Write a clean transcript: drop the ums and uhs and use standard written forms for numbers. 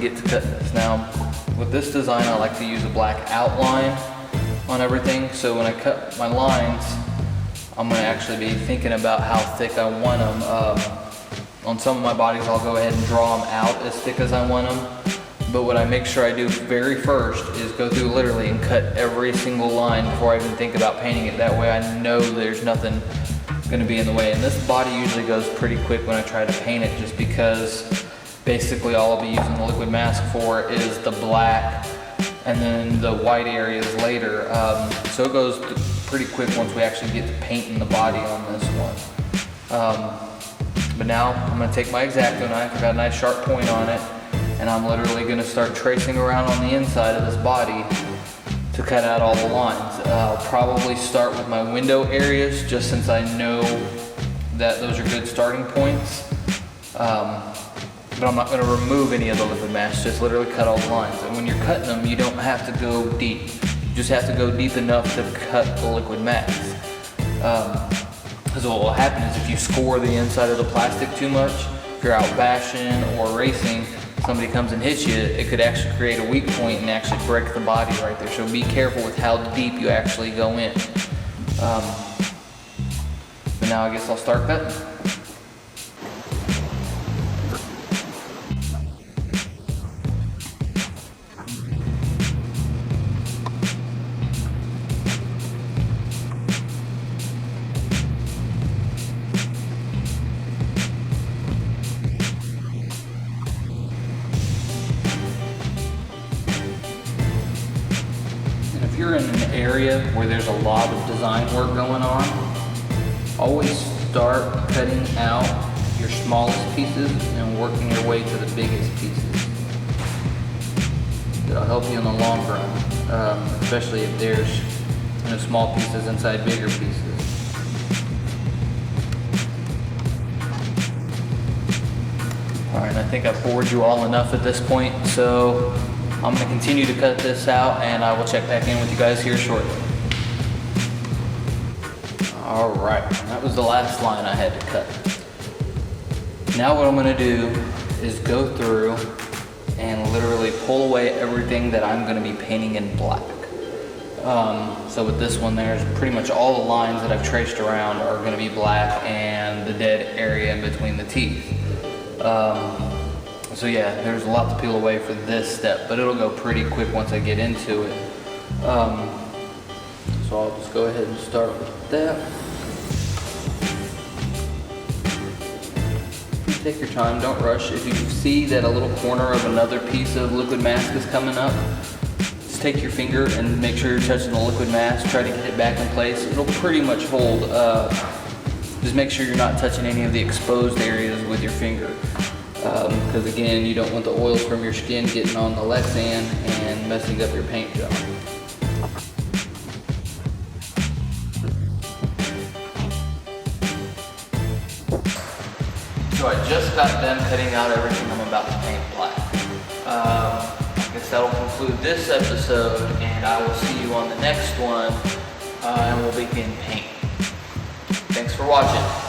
get to cut this. Now, with this design, I like to use a black outline on everything. So when I cut my lines, I'm gonna actually be thinking about how thick I want them. On some of my bodies, I'll go ahead and draw them out as thick as I want them. But what I make sure I do very first is go through literally and cut every single line before I even think about painting it. That way I know there's nothing gonna be in the way. And this body usually goes pretty quick when I try to paint it, just because basically all I'll be using the liquid mask for is the black and then the white areas later. So it goes pretty quick once we actually get to painting the body on this one. But now I'm gonna take my X-Acto knife, I've got a nice sharp point on it, and I'm literally gonna start tracing around on the inside of this body to cut out all the lines. I'll probably start with my window areas, just since I know that those are good starting points. But I'm not gonna remove any of the liquid mask, just literally cut all the lines. And when you're cutting them, you don't have to go deep. You just have to go deep enough to cut the liquid mask. Because what will happen is if you score the inside of the plastic too much, if you're out bashing or racing, somebody comes and hits you, it could actually create a weak point and actually break the body right there. So be careful with how deep you actually go in. But now I guess I'll start cutting. If you're in an area where there's a lot of design work going on, always start cutting out your smallest pieces and working your way to the biggest pieces. It'll help you in the long run, especially if there's small pieces inside bigger pieces. Alright, I think I've bored you all enough at this point, so I'm going to continue to cut this out, and I will check back in with you guys here shortly. Alright, that was the last line I had to cut. Now what I'm going to do is go through and literally pull away everything that I'm going to be painting in black. So with this one, there's pretty much all the lines that I've traced around are going to be black, and the dead area in between the teeth. So yeah, there's a lot to peel away for this step, but it'll go pretty quick once I get into it. So I'll just go ahead and start with that. Take your time, don't rush. If you see that a little corner of another piece of liquid mask is coming up, just take your finger and make sure you're touching the liquid mask, try to get it back in place. It'll pretty much hold. Just make sure you're not touching any of the exposed areas with your finger. Because again, you don't want the oils from your skin getting on the Lexan and messing up your paint job. So I just got done cutting out everything I'm about to paint black. I guess that'll conclude this episode, and I will see you on the next one, and we'll begin paint. Thanks for watching.